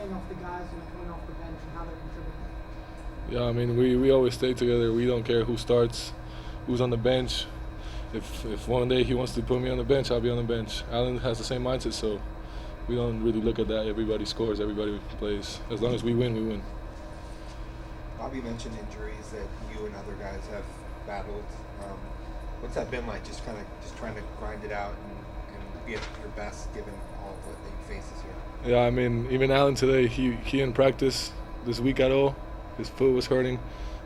playing off the guys and coming off the bench and how they're contributing? Yeah, I mean, we always stay together. We don't care who starts, who's on the bench. If one day he wants to put me on the bench, I'll be on the bench. Allen has the same mindset, so we don't really look at that. Everybody scores, everybody plays. As long as we win, we win. Bobby mentioned injuries that you and other guys have battled. What's that been like? Just trying to grind it out and be at your best given all of what you face this year. Yeah, I mean, even Allen today, he didn't practice this week at all. His foot was hurting,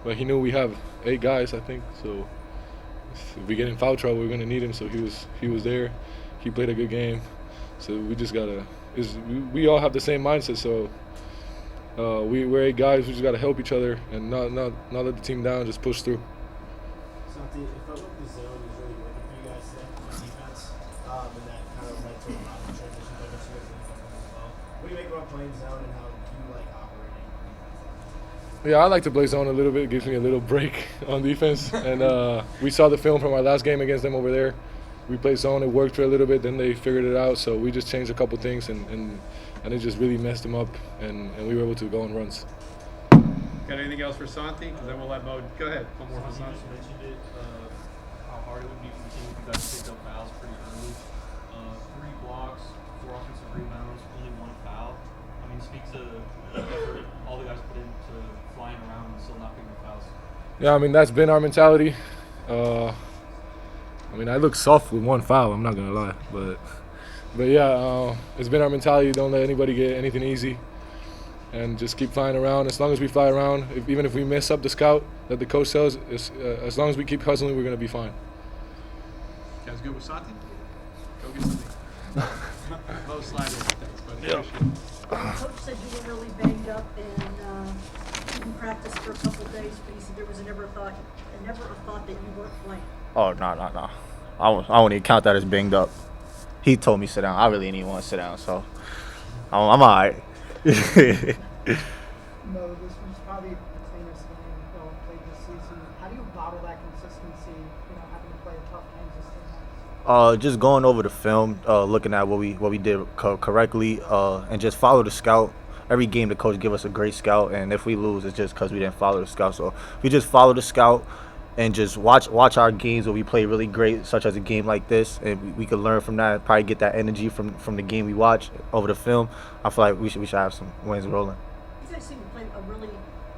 but he knew we have 8 guys, I think. So if we get in foul trouble, we're gonna need him. So he was there. He played a good game. So we just gotta. We all have the same mindset. So we're 8 guys. We just gotta help each other and not let the team down. Just push through. Something, it felt like the zone was really working for you guys today on defense, and that kind of led to a lot of transitions. I guess you guys did as well. What do you make about playing zone and how you like operating on defense? Yeah, I like to play zone a little bit. It gives me a little break on defense. And we saw the film from our last game against them over there. We played zone. It worked for a little bit. Then they figured it out. So we just changed a couple things, and it just really messed them up. And we were able to go on runs. Got anything else for Santi? Because then we'll let Mo. Go ahead. One more for Santi, Santi. you just mentioned it, how hard it would be for the team if you guys picked up fouls pretty early. 3 blocks, 4 offensive rebounds, only 1 foul. I mean, speak to the effort all the guys put into flying around and still not picking up fouls. Yeah, I mean, that's been our mentality. I mean, I look soft with 1 foul, I'm not going to lie. But yeah, it's been our mentality. Don't let anybody get anything easy. And just keep flying around. As long as we fly around, even if we mess up the scout that the coach tells, as long as we keep hustling, we're going to be fine. You guys good with Santi? Go get something. Mo slide in. Thanks, buddy. Yeah. Coach said you were really banged up and didn't practice for a couple of days, but he said there was never a thought that you weren't playing. Oh, no. I won't even count that as banged up. He told me sit down. I really didn't even want to sit down, so I'm all right. No, this was probably the cleanest game y'all played this season. How do you bottle that consistency, having to play a tough Kansas team? Just going over the film, looking at what we did correctly, and just follow the scout. Every game the coach give us a great scout, and if we lose, it's just because we didn't follow the scout. So we just follow the scout and just watch our games where we play really great, such as a game like this, and we could learn from that. Probably get that energy from the game we watch over the film. I feel like we should have some wins rolling. You guys seem to play a really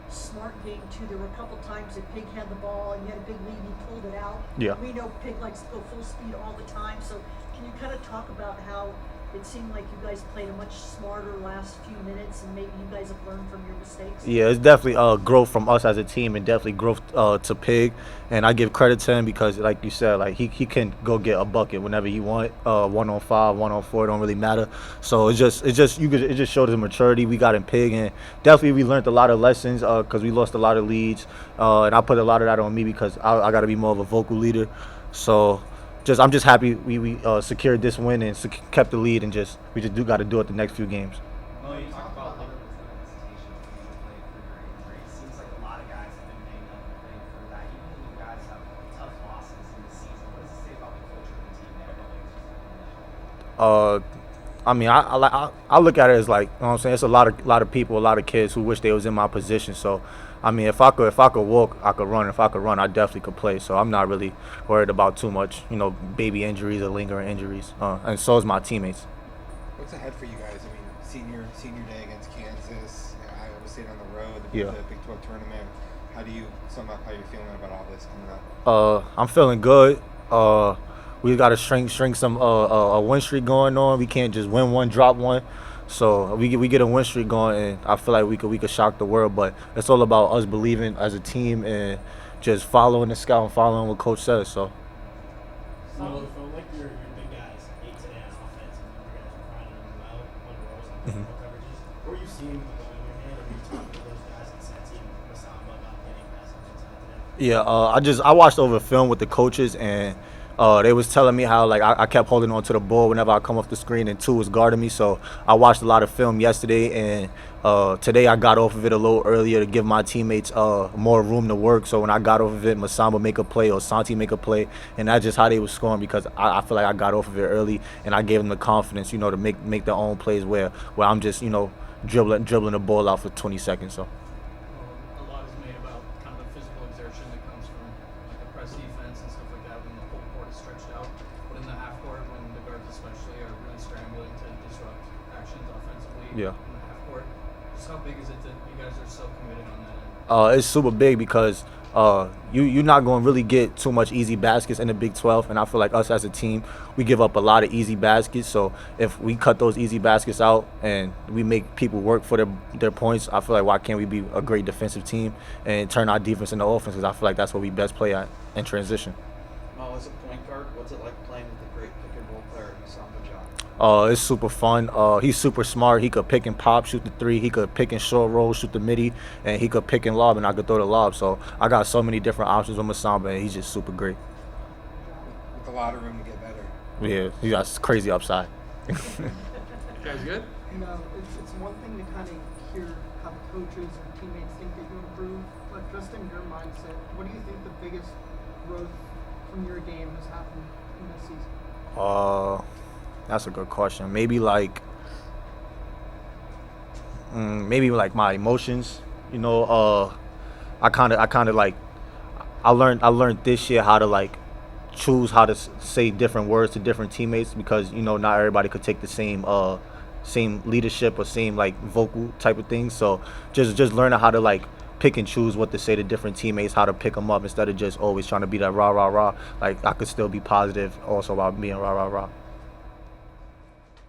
smart game too. There were a couple times that Pig had the ball and you had a big lead and you pulled it out. Yeah. We know Pig likes to go full speed all the time. So can you kind of talk about how it seemed like you guys played a much smarter last few minutes and maybe you guys have learned from your mistakes? Yeah, it's definitely growth from us as a team and definitely growth to Pig. And I give credit to him because, like you said, like he can go get a bucket whenever he want. 1-on-5, 1-on-4, don't really matter. So it just showed his maturity. We got in Pig, and definitely we learned a lot of lessons because we lost a lot of leads. And I put a lot of that on me because I got to be more of a vocal leader. So I'm just happy we secured this win and kept the lead, and we just got to do it the next few games. Mo, you talk about like seems like a lot of guys have been banged up and playing through that. Even when you guys have tough losses in the season, what does it say about the culture of the team there? I mean, I look at it as like, you know what I'm saying, it's a lot of people, a lot of kids who wish they was in my position. So, I mean, if I could walk, I could run. If I could run, I definitely could play. So I'm not really worried about too much, baby injuries or lingering injuries. And so is my teammates. What's ahead for you guys? I mean, senior day against Kansas. Iowa State on the road. The Big 12 tournament. How do you sum up how you're feeling about all this coming up? I'm feeling good. We got to string some a win streak going on. We can't just win one, drop one. So we get a win streak going, and I feel like we could shock the world. But it's all about us believing as a team and just following the scout and following what coach says. So. So it felt like your big guys ate today on offense, and your guys were finding them well on the rows on different coverages. What were you seeing with the ball in your hand? Or were you talking to those guys and Santi and Masamba about getting past offense today? Yeah, I watched over film with the coaches, and they was telling me how like I kept holding on to the ball whenever I come off the screen, and two was guarding me. So I watched a lot of film yesterday, and today I got off of it a little earlier to give my teammates more room to work. So when I got off of it, Masamba make a play or Santi make a play, and that's just how they was scoring because I feel like I got off of it early and I gave them the confidence, to make their own plays where I'm just dribbling the ball out for 20 seconds. So. A lot is made about kind of the physical exertion that comes from like the press defense and stuff like that when the whole court is stretched out. But in the half court, when the guards especially are really scrambling to disrupt actions offensively Yeah. in the half court, just how big is it that you guys are so committed on that end? It's super big because you're not going to really get too much easy baskets in the Big 12, and I feel like us as a team, we give up a lot of easy baskets. So if we cut those easy baskets out and we make people work for their points, I feel like why can't we be a great defensive team and turn our defense into offense? Because I feel like that's what we best play at in transition. Mo, as a point guard, what's it like playing with a great pick and roll player in Samba John? It's super fun. He's super smart. He could pick and pop, shoot the three. He could pick and short roll, shoot the midi, and he could pick and lob, and I could throw the lob. So I got so many different options with Masamba, and he's just super great. With a lot of room to get better. Yeah, he got crazy upside. You guys good? You know, it's one thing to kind of hear how the coaches and teammates think that you improve, but just in your mindset, what do you think the biggest growth from your game has happened in this season? That's a good question. Maybe like my emotions. You know, I kind of like I learned this year how to like choose how to say different words to different teammates because you know not everybody could take the same leadership or same like vocal type of thing. So just learning how to like pick and choose what to say to different teammates, how to pick them up instead of just always trying to be that rah rah rah. Like I could still be positive also while being rah rah rah.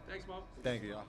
Thanks, Mo. Thank you, y'all.